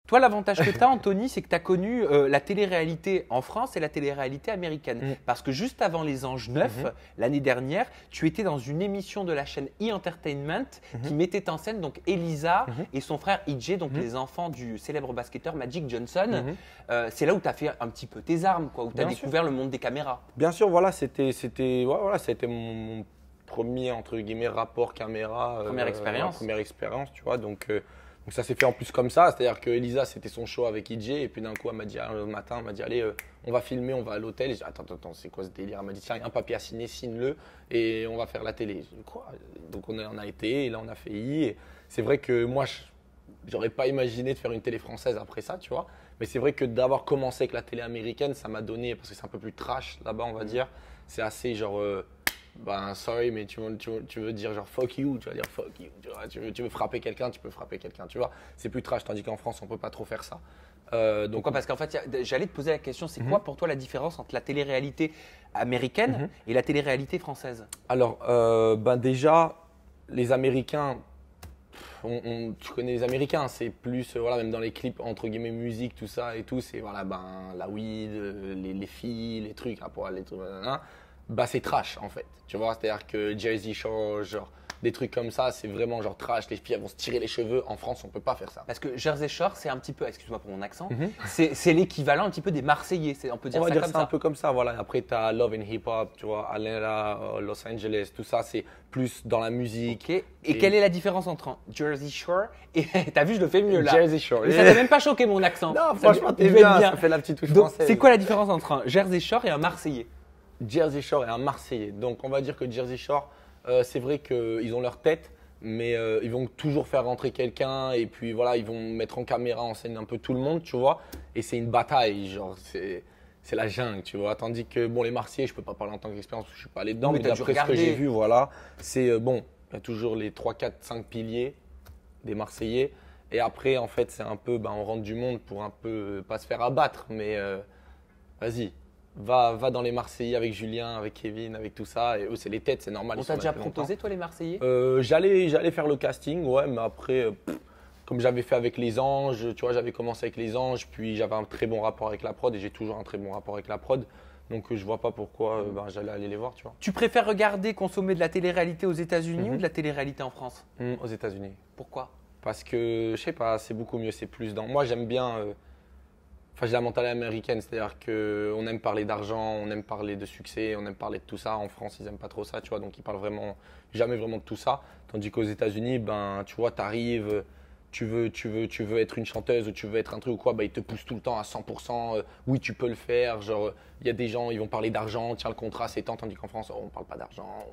Toi, l'avantage que tu as, Anthony, c'est que tu as connu la télé-réalité en France et la télé-réalité américaine. Parce que juste avant Les Anges 9, l'année dernière, tu étais dans une émission de la chaîne E-Entertainment qui mettait en scène donc Elisa et son frère EJ, donc les enfants du célèbre basketteur Magic Johnson. C'est là où tu as fait un petit peu tes armes, quoi, où tu as découvert le monde des caméras. Bien sûr, voilà, c'était mon premier entre guillemets rapport caméra. Première expérience. Première expérience, tu vois. Donc ça s'est fait en plus comme ça, c'est-à-dire que Elisa c'était son show avec EJ et puis d'un coup elle m'a dit le matin, elle m'a dit allez on va filmer, on va à l'hôtel. J'ai dit attends c'est quoi ce délire? Elle m'a dit tiens il y a un papier à signer, signe-le et on va faire la télé. J'ai dit quoi? Donc on a été et là on a fait I. Et c'est vrai que moi j'aurais pas imaginé de faire une télé française après ça, tu vois. Mais c'est vrai que d'avoir commencé avec la télé américaine, ça m'a donné, parce que c'est un peu plus trash là-bas on va dire, c'est assez genre ben sorry mais tu veux dire genre fuck you, tu vas dire fuck you, tu veux frapper quelqu'un, tu peux frapper quelqu'un, tu vois. C'est plus trash, tandis qu'en France on peut pas trop faire ça. Donc pourquoi? Parce qu'en fait j'allais te poser la question, c'est quoi pour toi la différence entre la télé-réalité américaine et la télé-réalité française? Alors ben déjà les Américains, tu connais les Américains, c'est plus voilà, même dans les clips entre guillemets musique tout ça et tout, c'est voilà ben la weed, les filles, les trucs à poil, les trucs, bah c'est trash en fait, tu vois, c'est-à-dire que Jersey Shore, genre des trucs comme ça, c'est vraiment genre trash, les filles elles vont se tirer les cheveux. En France on peut pas faire ça. Parce que Jersey Shore c'est un petit peu, excuse-moi pour mon accent, c'est l'équivalent un petit peu des Marseillais, on peut dire on va ça dire comme ça ça. un peu comme ça, voilà. Après tu as Love and Hip Hop, tu vois, Atlanta, Los Angeles, tout ça c'est plus dans la musique. Okay. Et quelle est la différence entre Jersey Shore et t'as vu je le fais mieux là. Jersey Shore. Mais ça t'a même pas choqué mon accent. Non franchement t'es bien, ça fait la petite touche française. C'est quoi la différence entre un Jersey Shore et un Marseillais? Jersey Shore et un Marseillais. Donc on va dire que Jersey Shore, c'est vrai qu'ils ont leur tête, mais ils vont toujours faire rentrer quelqu'un et puis voilà, ils vont mettre en caméra en scène un peu tout le monde, tu vois. Et c'est une bataille, genre c'est la jungle, tu vois. Tandis que bon, les Marseillais, je peux pas parler en tant qu'expérience parce que je suis pas allé dedans, mais d'après ce que j'ai vu, voilà, c'est bon, il y a toujours les 3, 4, 5 piliers des Marseillais. Et après, en fait, c'est un peu, ben, on rentre du monde pour un peu pas se faire abattre, mais vas-y. Va dans les Marseillais avec Julien, avec Kevin, avec tout ça. Et eux, c'est les têtes, c'est normal. On t'a déjà proposé, toi, les Marseillais? J'allais faire le casting, ouais, mais après, comme j'avais fait avec les Anges, tu vois, j'avais commencé avec les Anges, puis j'avais un très bon rapport avec la prod et j'ai toujours un très bon rapport avec la prod. Donc, je vois pas pourquoi j'allais aller les voir, tu vois. Tu préfères regarder, consommer de la télé-réalité aux États-Unis ou de la télé-réalité en France? Aux États-Unis. Pourquoi? Parce que, je sais pas, c'est beaucoup mieux, c'est plus dans. Moi, j'aime bien. Enfin, j'ai la mentalité américaine, c'est-à-dire qu'on aime parler d'argent, on aime parler de succès, on aime parler de tout ça. En France, ils n'aiment pas trop ça, tu vois, donc ils parlent vraiment, jamais vraiment de tout ça. Tandis qu'aux États-Unis, ben, tu vois, tu arrives, tu veux être une chanteuse ou tu veux être un truc ou quoi, ben, ils te poussent tout le temps à 100%. Oui, tu peux le faire. Genre, il y a des gens, ils vont parler d'argent, tiens, le contrat, c'est tant, tandis qu'en France, oh, on ne parle pas d'argent.